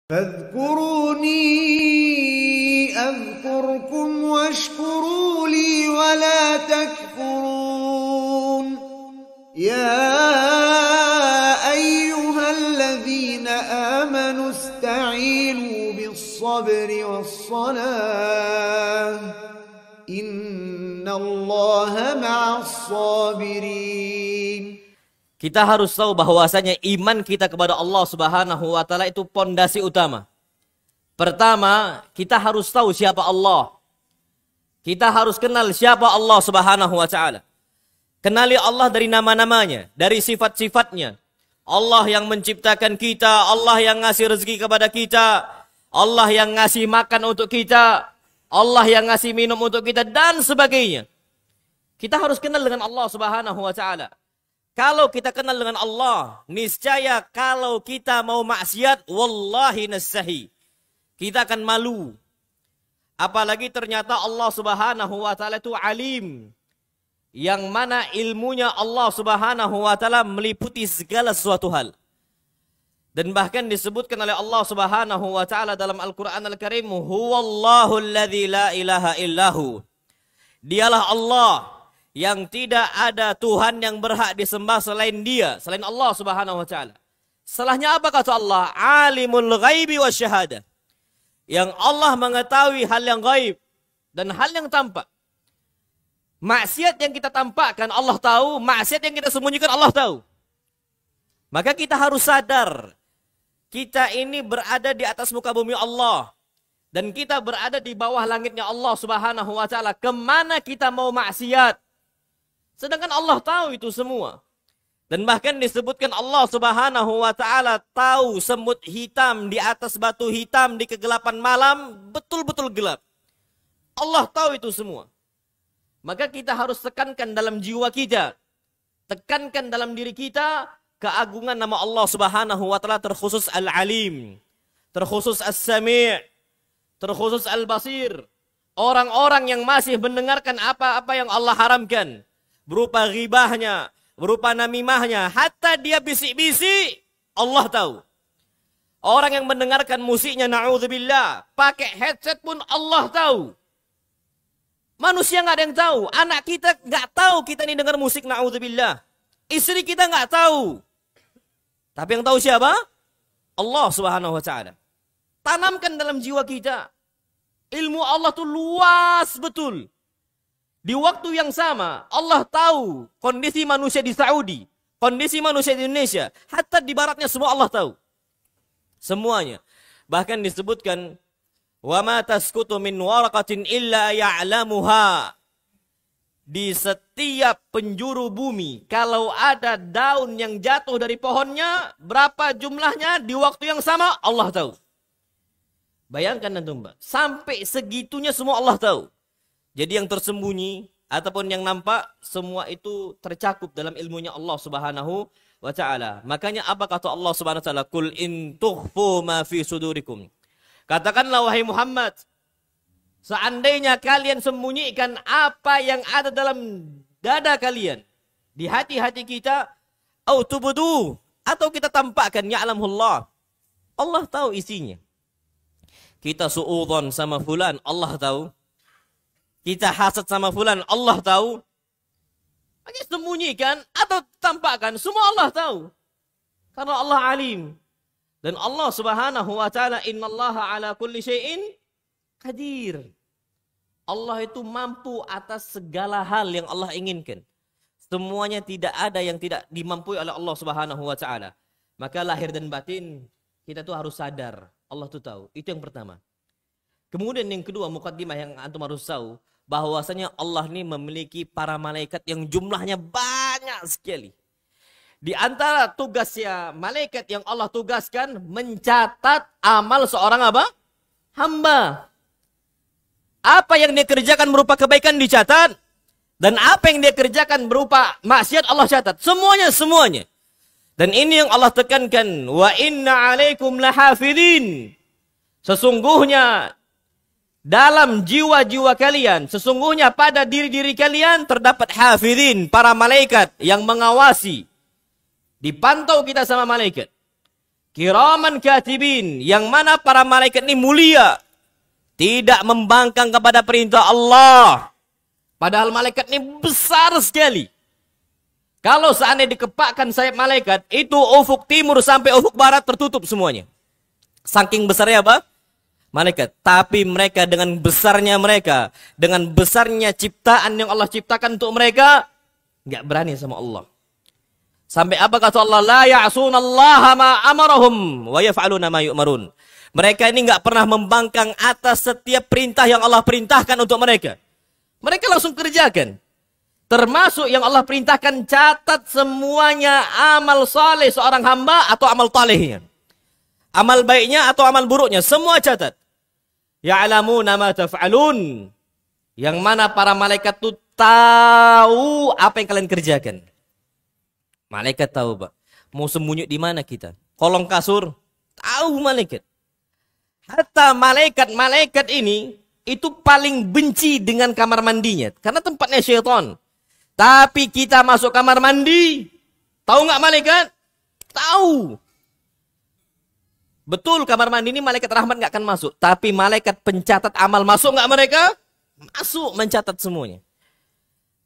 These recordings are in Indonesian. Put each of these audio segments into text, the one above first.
فاذكروني أذكركم واشكروا لي ولا تكفرون يا أيها الذين آمنوا استعينوا بالصبر والصلاة إن الله مع الصابرين. Kita harus tahu bahwasanya iman kita kepada Allah Subhanahu wa taala itu pondasi utama. Pertama, kita harus tahu siapa Allah. Kita harus kenal siapa Allah Subhanahu wa taala. Kenali Allah dari nama-namanya, dari sifat-sifatnya. Allah yang menciptakan kita, Allah yang ngasih rezeki kepada kita, Allah yang ngasih makan untuk kita, Allah yang ngasih minum untuk kita dan sebagainya. Kita harus kenal dengan Allah Subhanahu wa taala. Kalau kita kenal dengan Allah, niscaya kalau kita mau maksiat, wallahi nasahi. Kita akan malu. Apalagi ternyata Allah Subhanahu wa taala itu alim. Yang mana ilmunya Allah Subhanahu wa taala meliputi segala sesuatu hal. Dan bahkan disebutkan oleh Allah Subhanahu wa taala dalam Al-Qur'an Al-Karim, huwallahu alladzi la ilaha illahu. Dialah Allah yang tidak ada Tuhan yang berhak disembah selain Dia, selain Allah Subhanahu wa taala. Salahnya apa kata Allah? Alimul ghaibi wasyahadah. Yang Allah mengetahui hal yang gaib dan hal yang tampak. Maksiat yang kita tampakkan Allah tahu, maksiat yang kita sembunyikan Allah tahu. Maka kita harus sadar, kita ini berada di atas muka bumi Allah. Dan kita berada di bawah langitnya Allah Subhanahu wa taala. Kemana kita mau maksiat? Sedangkan Allah tahu itu semua. Dan bahkan disebutkan Allah Subhanahu wa taala tahu semut hitam di atas batu hitam di kegelapan malam betul-betul gelap. Allah tahu itu semua. Maka kita harus tekankan dalam jiwa kita, tekankan dalam diri kita keagungan nama Allah Subhanahu wa taala, terkhusus Al-Alim, terkhusus As-Sami', terkhusus Al-Basir. Orang-orang yang masih mendengarkan apa-apa yang Allah haramkan, berupa ghibahnya, berupa namimahnya, hatta dia bisik-bisik, Allah tahu. Orang yang mendengarkan musiknya, na'udzubillah, pakai headset pun Allah tahu. Manusia nggak ada yang tahu. Anak kita nggak tahu kita ini dengar musik, na'udzubillah. Istri kita nggak tahu. Tapi yang tahu siapa? Allah Subhanahu wa taala. Tanamkan dalam jiwa kita. Ilmu Allah tuh luas betul. Di waktu yang sama, Allah tahu kondisi manusia di Saudi, kondisi manusia di Indonesia, hatta di baratnya semua Allah tahu. Semuanya. Bahkan disebutkan, wa ma tasqutu min waraqatin illa ya'lamuha. Di setiap penjuru bumi, kalau ada daun yang jatuh dari pohonnya, berapa jumlahnya di waktu yang sama, Allah tahu. Bayangkan antum, Mbak, sampai segitunya semua Allah tahu. Jadi yang tersembunyi ataupun yang nampak, semua itu tercakup dalam ilmunya Allah Subhanahu wa taala. Makanya apa kata Allah Subhanahu wa taala? Qul in tukhfu ma fi sudurikum. Katakanlah wahai Muhammad, seandainya kalian sembunyikan apa yang ada dalam dada kalian, di hati-hati kita, au tubdu, atau kita tampakkan, ya'lamullah. Allah tahu isinya. Kita suudzon sama fulan, Allah tahu. Kita hasad sama fulan, Allah tahu. Maka sembunyikan atau tampakkan, semua Allah tahu. Karena Allah alim. Dan Allah Subhanahu wa taala, innallaha ala kulli syai'in qadir. Allah itu mampu atas segala hal yang Allah inginkan. Semuanya tidak ada yang tidak dimampui oleh Allah Subhanahu wa taala. Maka lahir dan batin kita tuh harus sadar, Allah tuh tahu. Itu yang pertama. Kemudian yang kedua, mukaddimah yang antum harus tahu, bahwasanya Allah ini memiliki para malaikat yang jumlahnya banyak sekali. Di antara tugasnya malaikat yang Allah tugaskan, mencatat amal seorang apa? Hamba. Apa yang dia kerjakan berupa kebaikan dicatat, dan apa yang dia kerjakan berupa maksiat Allah catat. Semuanya. Dan ini yang Allah tekankan, wa inna alaikum lahafidin. Sesungguhnya dalam jiwa-jiwa kalian, sesungguhnya pada diri-diri kalian terdapat hafidin, para malaikat yang mengawasi. Dipantau kita sama malaikat. Kiraman katibin, yang mana para malaikat ini mulia, tidak membangkang kepada perintah Allah. Padahal malaikat ini besar sekali. Kalau seandainya dikepakkan sayap malaikat, itu ufuk timur sampai ufuk barat tertutup semuanya. Saking besarnya apa? Malaikat. Tapi mereka dengan besarnya mereka, dengan besarnya ciptaan yang Allah ciptakan untuk mereka, nggak berani sama Allah. Sampai apa kata Allah? La ya'sunallaha ma amarahum wa yaf'aluna ma yu'marun. Mereka ini nggak pernah membangkang atas setiap perintah yang Allah perintahkan untuk mereka. Mereka langsung kerjakan. Termasuk yang Allah perintahkan, catat semuanya amal saleh seorang hamba atau amal talehnya. Amal baiknya atau amal buruknya, semua catat. Ya'lamuna ma taf'alun. Yang mana para malaikat itu tahu apa yang kalian kerjakan. Malaikat tahu, Pak. Mau sembunyi di mana kita? Kolong kasur, tahu malaikat. Hatta malaikat ini itu paling benci dengan kamar mandinya, karena tempatnya syaitan. Tapi kita masuk kamar mandi, tahu nggak malaikat? Tahu. Betul, kamar mandi ini malaikat rahmat nggak akan masuk. Tapi malaikat pencatat amal masuk nggak mereka? Masuk, mencatat semuanya.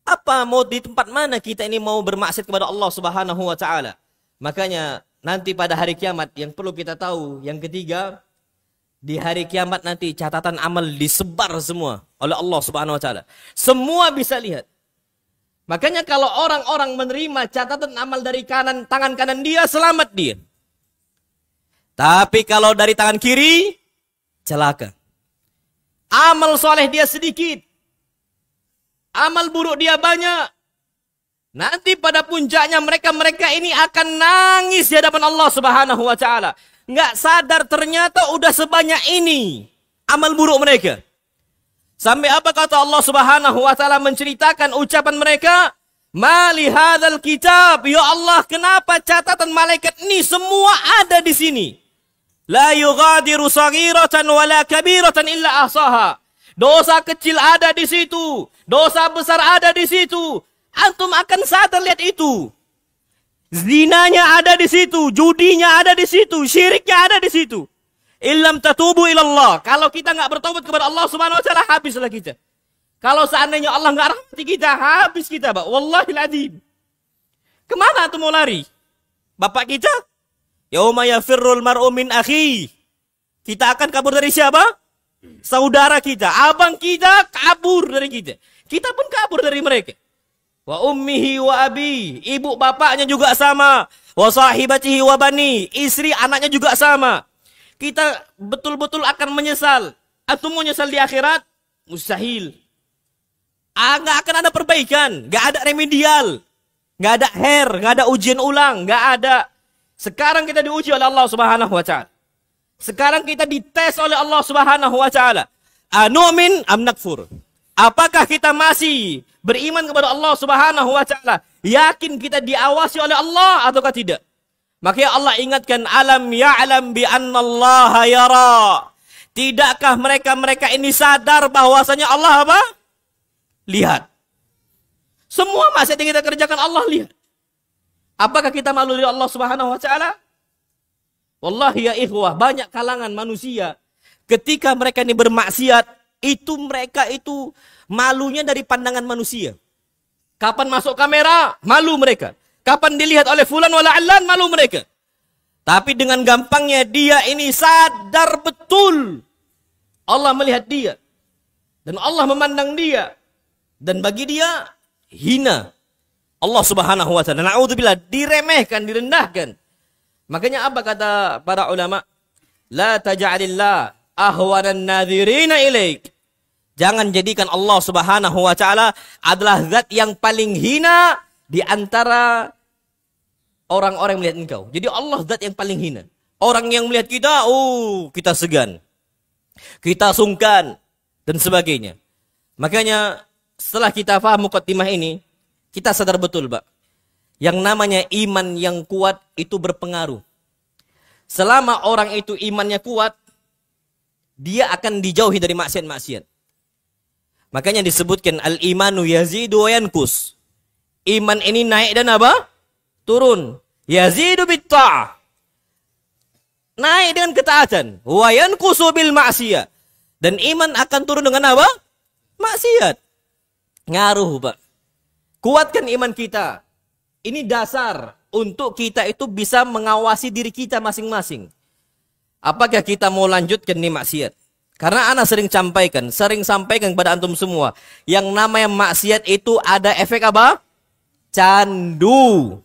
Apa mau di tempat mana kita ini mau bermaksiat kepada Allah Subhanahu wa taala? Makanya nanti pada hari kiamat yang perlu kita tahu, yang ketiga, di hari kiamat nanti catatan amal disebar semua oleh Allah Subhanahu wa taala. Semua bisa lihat. Makanya kalau orang-orang menerima catatan amal dari tangan kanan dia, selamat dia. Tapi kalau dari tangan kiri, celaka. Amal soleh dia sedikit, amal buruk dia banyak. Nanti pada puncaknya mereka ini akan nangis di hadapan Allah Subhanahu wa taala. Nggak sadar ternyata udah sebanyak ini amal buruk mereka. Sampai apa kata Allah Subhanahu wa taala menceritakan ucapan mereka? Mali hadzal kitab, ya Allah, kenapa catatan malaikat ini semua ada di sini? La yughadiru saghiratan wala kabiratan illa ahsaha. Dosa kecil ada di situ, dosa besar ada di situ. Antum akan sadar lihat itu. Zinanya ada di situ, judinya ada di situ, syiriknya ada di situ. Illam tatubu ilallah. Kalau kita nggak bertobat kepada Allah Subhanahu wa taala, habislah kita. Kalau seandainya Allah nggak rahmati kita, habis kita, Pak. Wallahil adzim. Kemana tuh mau lari? Bapak kita? Yauma yafirrul mar'u min akhi. Kita akan kabur dari siapa? Saudara kita, abang kita kabur dari kita. Kita pun kabur dari mereka. Wa ummihi wa abi, ibu bapaknya juga sama. Wa sahibatihi wa bani, istri anaknya juga sama. Kita betul-betul akan menyesal. Atau mau nyesal di akhirat? Mustahil. Nggak akan ada perbaikan, nggak ada remedial, nggak ada nggak ada ujian ulang, nggak ada. Sekarang kita diuji oleh Allah Subhanahu wa taala. Sekarang kita dites oleh Allah Subhanahu wa taala. Anu'min am nakfur? Apakah kita masih beriman kepada Allah Subhanahu wa taala? Yakin kita diawasi oleh Allah ataukah tidak? Makanya Allah ingatkan, alam ya'lam bi annallaha yara. Tidakkah mereka ini sadar bahwasanya Allah apa? Lihat. Semua maksiat yang kita kerjakan Allah lihat. Apakah kita malu dari Allah Subhanahu wa taala? Wallahi ya ikhwah, banyak kalangan manusia ketika mereka ini bermaksiat, mereka itu malunya dari pandangan manusia. Kapan masuk kamera, malu mereka. Kapan dilihat oleh fulan wala allan, malu mereka. Tapi dengan gampangnya dia ini sadar betul Allah melihat dia dan Allah memandang dia, dan bagi dia hina Allah Subhanahu wa taala. Na'udzubillah, diremehkan, direndahkan. Makanya apa kata para ulama? La taj'alillah ahwanan nadhirina ilaik. Jangan jadikan Allah Subhanahu wa taala adalah zat yang paling hina di antara orang-orang yang melihat engkau. Jadi Allah zat yang paling hina. Orang yang melihat kita, kita segan, kita sungkan, dan sebagainya. Makanya setelah kita paham muqaddimah ini, kita sadar betul, Pak. Yang namanya iman yang kuat itu berpengaruh. Selama orang itu imannya kuat, dia akan dijauhi dari maksiat-maksiat. Makanya disebutkan al-imanu yazidu wa yankus. Iman ini naik dan apa? Turun. Yazidu bitta'ah. naik dengan ketaatan. Wa yanqusu bil ma'siyah. Dan iman akan turun dengan apa? Maksiat. Ngaruh, Pak. Kuatkan iman kita. Ini dasar untuk kita itu bisa mengawasi diri kita masing-masing. Apakah kita mau lanjutkan nih maksiat? Karena ana sering sampaikan kepada antum semua. Yang namanya maksiat itu ada efek apa? Candu.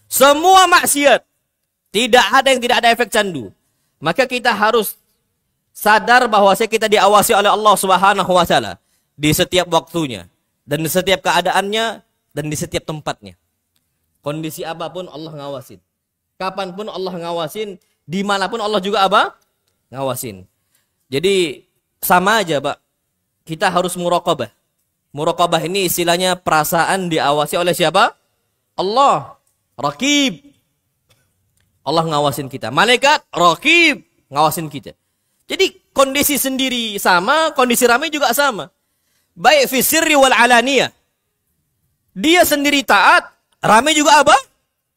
Semua maksiat. Tidak ada yang tidak ada efek candu. Maka kita harus sadar bahwa kita diawasi oleh Allah Subhanahu wa taala di setiap waktunya dan di setiap keadaannya dan di setiap tempatnya. Kondisi apapun Allah ngawasin. Kapanpun Allah ngawasin, dimanapun Allah juga apa? Ngawasin. Jadi sama aja, Pak. Kita harus muraqabah. Muraqabah ini istilahnya perasaan diawasi oleh siapa? Allah. Raqib. Allah ngawasin kita. Malaikat, raqib, ngawasin kita. Jadi kondisi sendiri sama, kondisi ramai juga sama. Baik fi sirri wal alaniyah. Dia sendiri taat, ramai juga apa?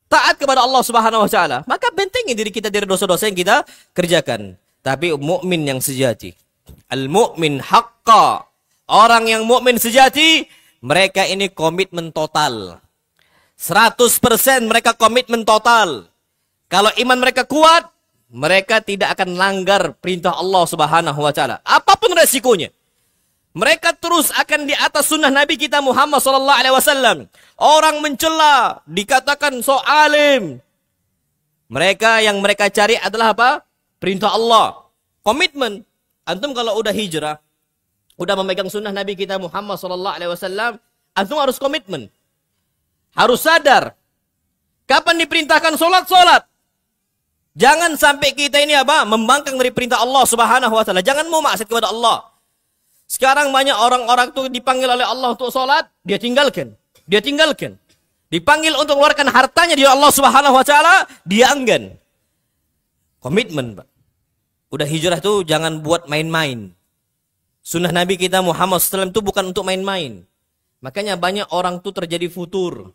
Taat kepada Allah Subhanahu wa taala. Maka bentengi diri kita dari dosa-dosa yang kita kerjakan. Tapi mukmin yang sejati, al-mu'min haqqa. Orang yang mukmin sejati, mereka ini komitmen total. 100% mereka komitmen total. Kalau iman mereka kuat, mereka tidak akan langgar perintah Allah Subhanahu wa taala. Apapun resikonya. Mereka terus akan di atas sunnah Nabi kita Muhammad sallallahu alaihi wasallam. Orang mencela, dikatakan so alim. Mereka yang mereka cari adalah apa? Perintah Allah. Komitmen. Antum kalau udah hijrah, udah memegang sunnah Nabi kita Muhammad sallallahu alaihi wasallam, antum harus komitmen. Harus sadar. Kapan diperintahkan salat? Jangan sampai kita ini apa? Membangkang dari perintah Allah Subhanahu wa taala. Jangan mau maksiat kepada Allah. Sekarang banyak orang-orang tuh dipanggil oleh Allah untuk salat, dia tinggalkan. Dia tinggalkan. Dipanggil untuk mengeluarkan hartanya di Allah Subhanahu wa taala, dia enggan. Komitmen, Pak. Udah hijrah tuh jangan buat main-main. Sunnah Nabi kita Muhammad SAW itu bukan untuk main-main. Makanya banyak orang tuh terjadi futur.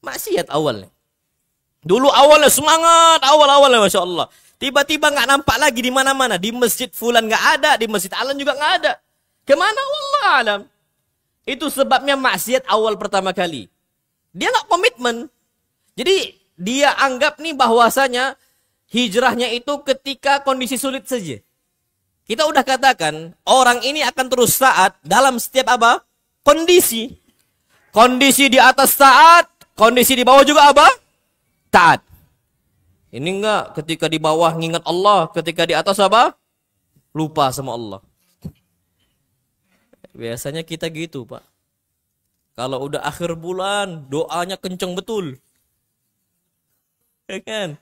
Maksiat awalnya. Dulu awalnya semangat, awal-awalnya Masya Allah. Tiba-tiba nggak nampak lagi di mana-mana. Di masjid fulan nggak ada, di masjid alan juga nggak ada. Kemana? Wallah alam. Itu sebabnya maksiat awal pertama kali. Dia nggak komitmen. Jadi dia anggap nih bahwasanya hijrahnya itu ketika kondisi sulit saja. Kita udah katakan orang ini akan terus taat dalam setiap apa? Kondisi. Kondisi di atas taat, kondisi di bawah juga apa? Taat. Ini enggak ketika di bawah ngingat Allah, ketika di atas apa? Lupa sama Allah. Biasanya kita gitu, Pak. Kalau udah akhir bulan, doanya kenceng betul. Ya kan?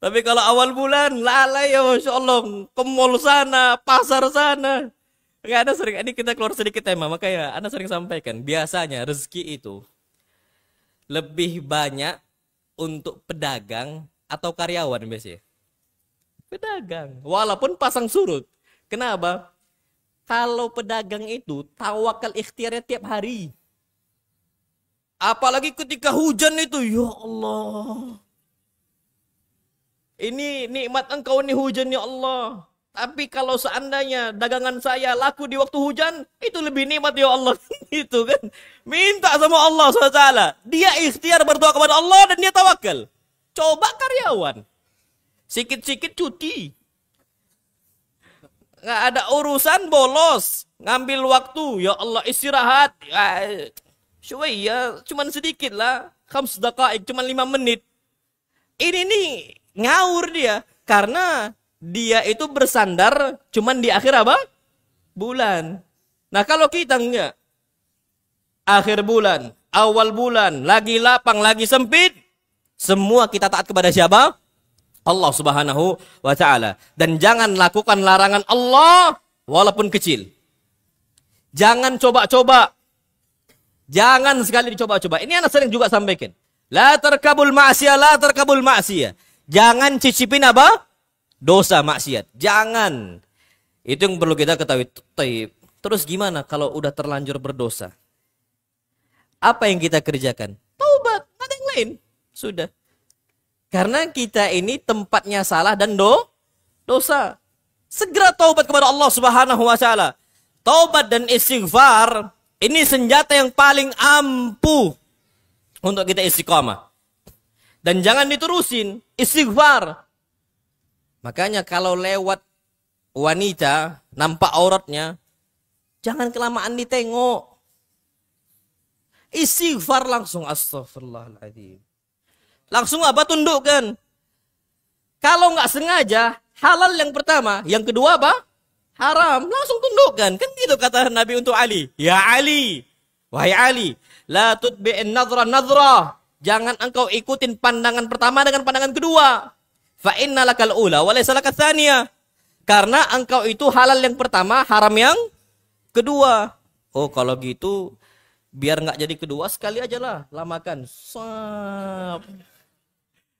Tapi kalau awal bulan, lalai ya Masya Allah. Ke mall sana, pasar sana. Enggak ada sering, ini kita keluar sedikit tema. Makanya Anda sering sampaikan, biasanya rezeki itu lebih banyak untuk pedagang atau karyawan biasanya. Pedagang. Walaupun pasang surut. Kenapa? Kalau pedagang itu tawakal ikhtiarnya tiap hari. Apalagi ketika hujan itu, ya Allah. Ini nikmat engkau nih hujan ya Allah. Tapi kalau seandainya dagangan saya laku di waktu hujan, itu lebih nikmat ya Allah. Itu kan. Minta sama Allah SWT. Dia ikhtiar berdoa kepada Allah dan dia tawakal. Coba karyawan. Sikit-sikit cuti. Nggak ada urusan bolos. Ngambil waktu. Ya Allah istirahat. Ya, cuman sedikit lah. 5 daqaik, cuman 5 menit. Ini nih ngawur dia. Karena dia itu bersandar cuman di akhir apa? Bulan. Nah kalau kita enggak. Akhir bulan, awal bulan, lagi lapang, lagi sempit. Semua kita taat kepada siapa? Allah Subhanahu wa ta'ala. Dan jangan lakukan larangan Allah walaupun kecil. Jangan coba-coba. Jangan sekali dicoba-coba. Ini anak sering juga sampaikan. La tarkabul ma'siyah, la tarkabul ma'siyah. Jangan cicipin apa? Dosa maksiat. Jangan. Itu yang perlu kita ketahui. Terus gimana kalau udah terlanjur berdosa? Apa yang kita kerjakan? Taubat. Ada yang lain. Sudah. Karena kita ini tempatnya salah dan dosa. Segera taubat kepada Allah Subhanahu wa taala. Taubat dan istighfar ini senjata yang paling ampuh untuk kita istiqamah. Dan jangan diterusin istighfar. Makanya kalau lewat wanita nampak auratnya, jangan kelamaan ditengok. Istighfar langsung, astagfirullahaladzim. Langsung apa? Tundukkan. Kalau nggak sengaja, halal yang pertama. Yang kedua apa? Haram. Langsung tundukkan. Kan gitu kata Nabi untuk Ali. Ya Ali. Wahai Ali. La tutbi'in nadra. Jangan engkau ikutin pandangan pertama dengan pandangan kedua. Fa inna lakal ula wa laysa lakat tsaniyah. Karena engkau itu halal yang pertama, haram yang kedua. Oh, kalau gitu biar nggak jadi kedua sekali aja lah, lamakan. Sap.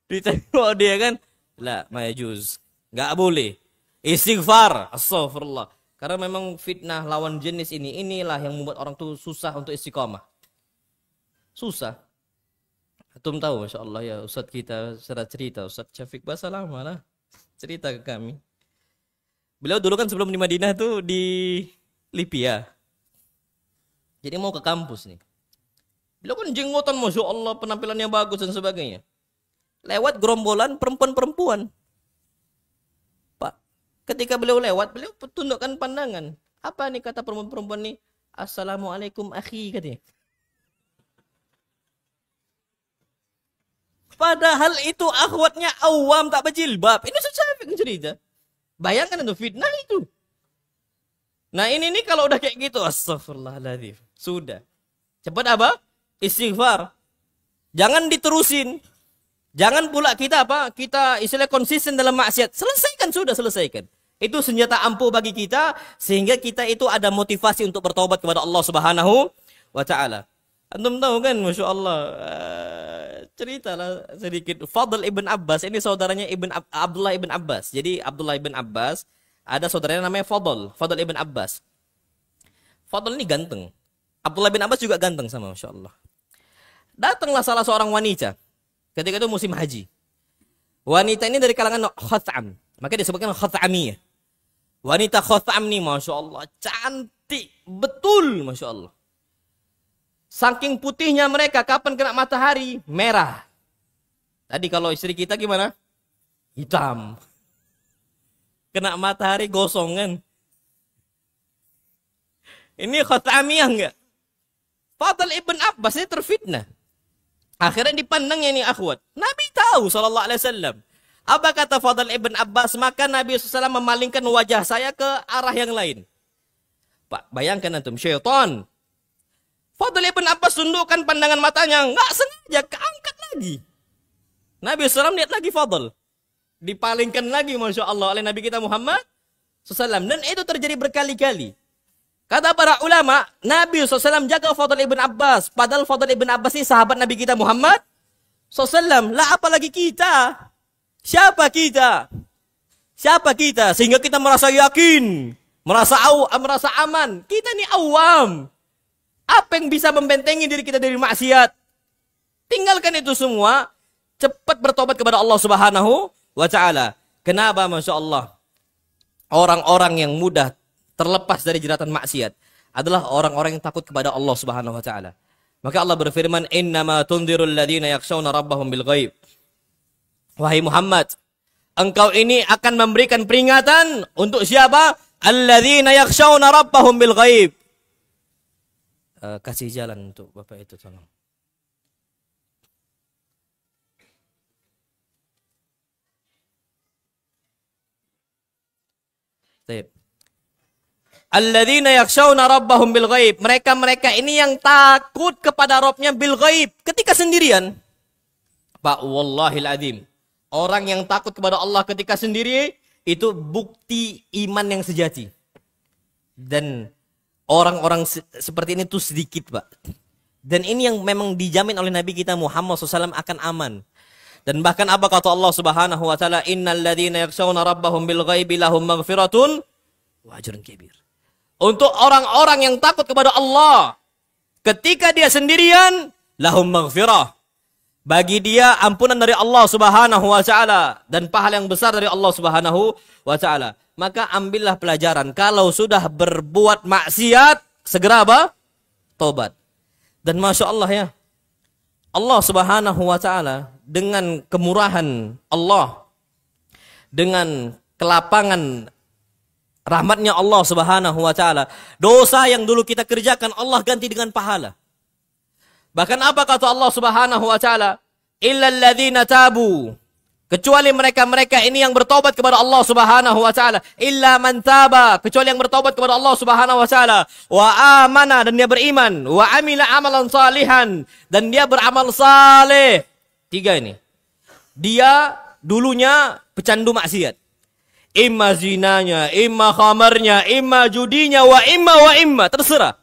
Ditengok dia kan. La mayajuz. Nggak boleh. Istighfar. Astagfirullah. Karena memang fitnah lawan jenis inilah yang membuat orang tuh susah untuk istiqamah. Susah. Antum tahu, Masya Allah ya, Ustadz kita secara cerita, Ustadz Syafiq Basalamah lah, cerita ke kami. Beliau dulu kan sebelum di Madinah tuh di Libya. Jadi mau ke kampus nih. Beliau kan jenggotan, Masya Allah, penampilannya bagus dan sebagainya. Lewat gerombolan perempuan-perempuan. Pak, ketika beliau lewat, beliau tundukkan pandangan. Apa nih kata perempuan-perempuan nih? Assalamualaikum akhi, katanya. Padahal itu akhwatnya awam tak berjilbab. Ini Syafiq cerita. Bayangkan itu fitnah itu. Nah ini nih kalau udah kayak gitu, astagfirullahaladzim. Sudah. Cepat apa? Istighfar. Jangan diterusin. Jangan pula kita apa? Kita istilah konsisten dalam maksiat. Selesaikan, sudah selesaikan. Itu senjata ampuh bagi kita. Sehingga kita itu ada motivasi untuk bertobat kepada Allah Subhanahu wa ta'ala. Antum tahu kan, Masya Allah. Ceritalah sedikit. Fadl ibn Abbas, ini saudaranya Abdullah ibn Abbas. Jadi Abdullah ibn Abbas, ada saudaranya namanya Fadl ibn Abbas. Fadl ini ganteng. Abdullah ibn Abbas juga ganteng sama, Masya Allah. Datanglah salah seorang wanita. Ketika itu musim haji. Wanita ini dari kalangan Khatham. Maka disebutkan Khathamiyah. Wanita Khatham ini, Masya Allah, cantik. Betul, Masya Allah. Saking putihnya mereka, kapan kena matahari? Merah. Tadi kalau istri kita gimana? Hitam. Kena matahari gosong kan? Ini Khathamiyah enggak? Fadl ibn Abbas ini terfitnah. Akhirnya dipandangnya ini akhwat. Nabi tahu SAW. Apa kata Fadl ibn Abbas? Maka Nabi SAW memalingkan wajah saya ke arah yang lain. Pak, bayangkan antum, syaitan. Fadl ibn Abbas tundukkan pandangan matanya. Nggak sengaja, keangkat lagi. Nabi SAW lihat lagi Fadl. Dipalingkan lagi, Masya Allah, oleh Nabi kita Muhammad SAW. Dan itu terjadi berkali-kali. Kata para ulama, Nabi SAW jaga Fadl ibn Abbas. Padahal Fadl ibn Abbas ini sahabat Nabi kita Muhammad SAW. Lah apalagi kita? Siapa kita? Siapa kita? Sehingga kita merasa yakin. Merasa aman. Kita ini awam. Apa yang bisa membentengi diri kita dari maksiat? Tinggalkan itu semua. Cepat bertobat kepada Allah Subhanahu wa ta'ala. Kenapa, Masya Allah? Orang-orang yang mudah terlepas dari jeratan maksiat adalah orang-orang yang takut kepada Allah Subhanahu wa ta'ala. Maka Allah berfirman, innama tunzirul ladina yakshawna rabbahum bil ghaib. Wahai Muhammad, engkau ini akan memberikan peringatan untuk siapa? Alladzina yakshawna rabbahum bil ghaib. Kasih jalan untuk Bapak itu, tolong. Baik. Alladzina yakshawna rabbahum bil ghaib. Mereka ini yang takut kepada Rabbnya bil ghaib, ketika sendirian. Pak, wallahil azim. Orang yang takut kepada Allah ketika sendiri itu bukti iman yang sejati. Dan orang-orang seperti ini tuh sedikit, Pak. Dan ini yang memang dijamin oleh Nabi kita Muhammad SAW akan aman. Dan bahkan apa kata Allah Subhanahu wa taala, innal ladzina yakshawna rabbahum bil ghaibi lahum maghfiratun wa ajrun kabir. Untuk orang-orang yang takut kepada Allah ketika dia sendirian, lahum maghfirah. Bagi dia ampunan dari Allah Subhanahu wa taala dan pahala yang besar dari Allah Subhanahu wa taala. Maka ambillah pelajaran, kalau sudah berbuat maksiat segera apa? Tobat. Dan Masya Allah ya, Allah Subhanahu wa taala dengan kemurahan Allah, dengan kelapangan rahmatnya Allah Subhanahu wa taala, dosa yang dulu kita kerjakan Allah ganti dengan pahala. Bahkan apa kata Allah Subhanahu wa taala? Illal ladzina tabu. Kecuali mereka-mereka ini yang bertobat kepada Allah Subhanahu wa taala. Illa man taba, kecuali yang bertobat kepada Allah Subhanahu wa taala. Wa amana, dan dia beriman. Wa amila amalan salihan, dan dia beramal saleh. 3 ini. Dia dulunya pecandu maksiat. Imma zinanya, imma khamarnya, imma judinya, wa imma, terserah.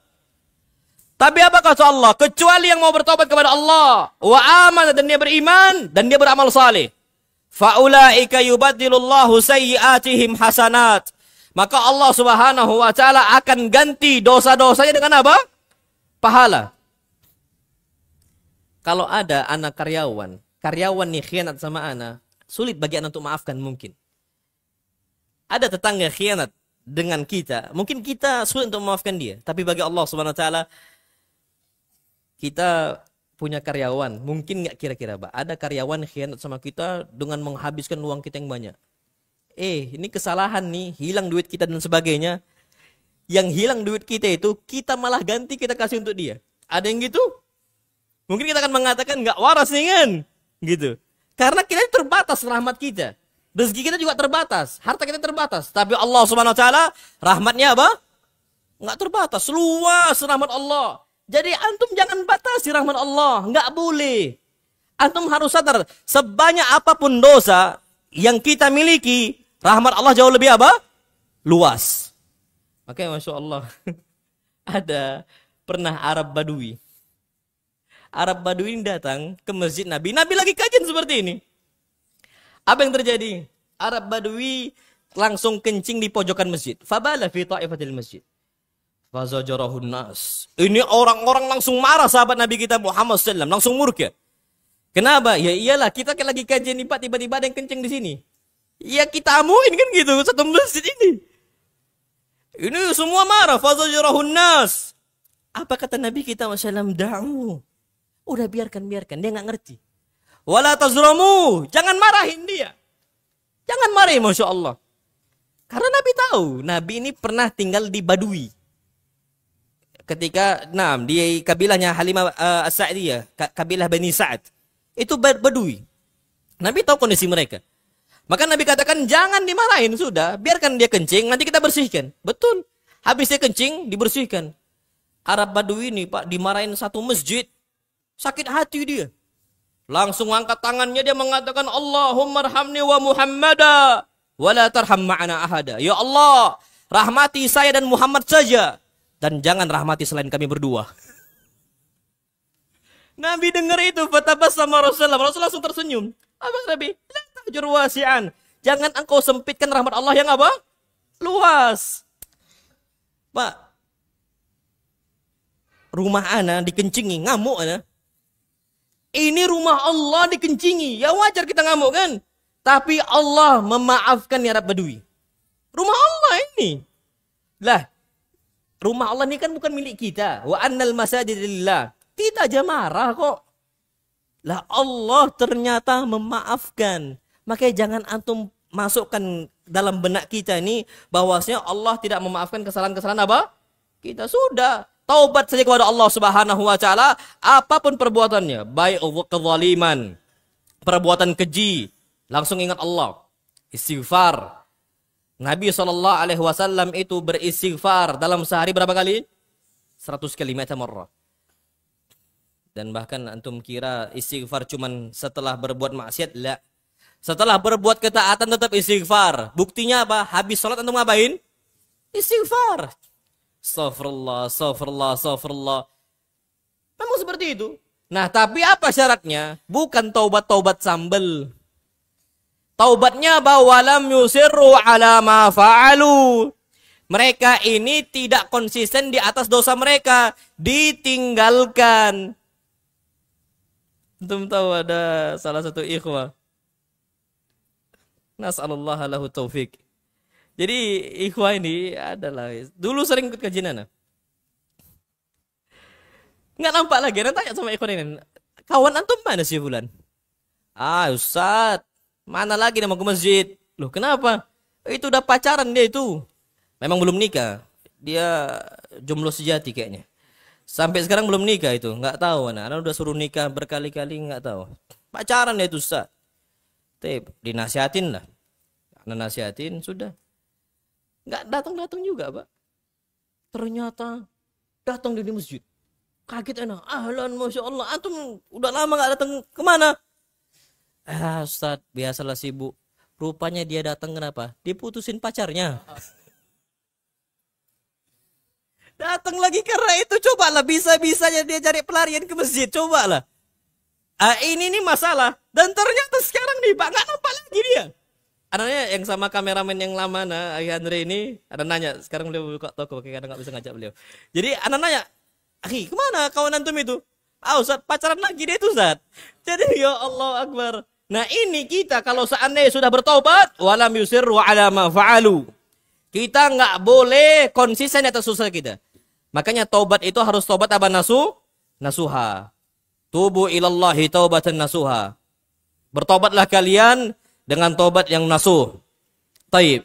Tapi apa kata Allah? Kecuali yang mau bertobat kepada Allah, wa amanah, dan dia beriman, dan dia beramal saleh. Faulaika yubaddilullahu sayyi'atihim hasanat. Maka Allah Subhanahu wa taala akan ganti dosa-dosanya dengan apa? Pahala. Kalau ada anak karyawan nih khianat sama anak, sulit bagi anak untuk maafkan mungkin. Ada tetangga khianat dengan kita, mungkin kita sulit untuk memaafkan dia. Tapi bagi Allah Subhanahu wa taala, kita punya karyawan, mungkin nggak kira-kira, Pak, ada karyawan khianat sama kita dengan menghabiskan uang kita yang banyak. Ini kesalahan nih, hilang duit kita dan sebagainya. Yang hilang duit kita itu, kita malah ganti, kita kasih untuk dia. Ada yang gitu? Mungkin kita akan mengatakan nggak waras nih kan? Gitu. Karena kita terbatas rahmat kita. Rezeki kita juga terbatas, harta kita terbatas. Tapi Allah Subhanahu wa taala, rahmatnya apa? Nggak terbatas, luas rahmat Allah. Jadi antum jangan batasi rahmat Allah, nggak boleh. Antum harus sadar, sebanyak apapun dosa yang kita miliki, rahmat Allah jauh lebih apa? Luas. Makanya Masya Allah, ada pernah Arab Badui. Arab Badui ini datang ke masjid Nabi. Nabi lagi kajian seperti ini. Apa yang terjadi? Arab Badui langsung kencing di pojokan masjid. Fabala fi ta'ifatil masjid. Fazajarahun nas. Ini orang-orang langsung marah, sahabat Nabi kita Muhammad SAW. Langsung murka. Kenapa? Ya iyalah, kita lagi kajian nih Pak, tiba-tiba ada yang kencing di sini. Ya kita amuin kan gitu, satu masjid ini. Ini semua marah. Fazajarahun nas. Apa kata Nabi kita SAW? Da'u. Udah biarkan. Dia nggak ngerti. Wala tazramu. Jangan marahin dia. Jangan marahin, Masya Allah. Karena Nabi tahu, Nabi ini pernah tinggal di Badui. Ketika di kabilahnya Halimah As-Sa'diyah, kabilah Bani Sa'ad, itu Badui. Nabi tahu kondisi mereka. Maka Nabi katakan jangan dimarahin, sudah, biarkan dia kencing, nanti kita bersihkan. Betul. Habis dia kencing, dibersihkan. Arab Badui ini Pak dimarahin satu masjid, sakit hati dia. Langsung angkat tangannya, dia mengatakan Allahumma arhamni wa Muhammada wa la tarham ma'ana ahada. Ya Allah, rahmati saya dan Muhammad saja, dan jangan rahmati selain kami berdua. Nabi dengar itu, fatabassama Rasulullah. Rasulullah langsung tersenyum. Apa Nabi? La tahjur wasi'an. Jangan engkau sempitkan rahmat Allah yang apa? Luas. Pak, rumah ana dikencingi, ngamuk ana. Ini rumah Allah dikencingi. Ya wajar kita ngamuk kan? Tapi Allah memaafkan ya Arab Badui. Rumah Allah ini. Lah, rumah Allah ini kan bukan milik kita. Wa annal masajid lillah. Kita aja marah kok. Lah Allah ternyata memaafkan. Makanya jangan antum masukkan dalam benak kita ini bahwasanya Allah tidak memaafkan kesalahan-kesalahan apa? Kita sudah taubat saja kepada Allah Subhanahu wa taala, apapun perbuatannya, baik kezaliman, perbuatan keji, langsung ingat Allah. Istighfar. Nabi SAW itu beristighfar dalam sehari berapa kali? 100 kali marrah. Dan bahkan antum kira istighfar cuman setelah berbuat maksiat? La. Setelah berbuat ketaatan tetap istighfar. Buktinya apa? Habis sholat antum ngapain? Istighfar. Astaghfirullah. Memang seperti itu. Nah, tapi apa syaratnya? Bukan taubat-taubat sambel. Taubatnya bahwa lam yusirru ala ma fa'alu. Mereka ini tidak konsisten di atas dosa mereka, ditinggalkan. Antum tahu ada salah satu ikhwah. Nas'alullah lahu taufik. Jadi ikhwah ini adalah dulu sering ikut kajian ana. Nggak nampak lagi. Nanti tanya sama ikhwan ini. Kawan antum mana sih bulan? Ah Ustaz, mana lagi dia mau ke masjid? Loh kenapa? Itu udah pacaran dia itu. Memang belum nikah. Dia jomblo sejati kayaknya. Sampai sekarang belum nikah itu. Nggak tahu anak udah suruh nikah berkali-kali nggak tahu. Pacaran dia itu Ustaz. Tapi dinasihatin lah. Karena nasihatin sudah. Nggak datang-datang juga Pak. Ternyata datang di masjid. Kaget enak. Ahlan Masya Allah. Antum udah lama nggak datang kemana? Ustaz biasalah sibuk. Rupanya dia datang kenapa? Diputusin pacarnya. Datang lagi karena itu. Cobalah bisa-bisanya dia cari pelarian ke masjid. Cobalah. Ini nih masalah. Dan ternyata sekarang nih Pak nggak nampak lagi dia. Anaknya yang sama kameramen yang lama Andre ini ada nanya. Sekarang beliau buka toko kadang nggak bisa ngajak beliau. Jadi anak nanya, "Akhi, kemana kawan antum itu?" "Ah Ustaz, pacaran lagi dia itu Ustaz." Jadi ya Allah Akbar. Nah ini kita kalau seandainya sudah bertobat, walam yusirru ala ma fa'alu. Kita nggak boleh konsisten atas dosa kita. Makanya taubat itu harus taubat apa nasuha. Tubu ilallahi taubatan nasuha. Bertobatlah kalian dengan taubat yang nasuh. Taib.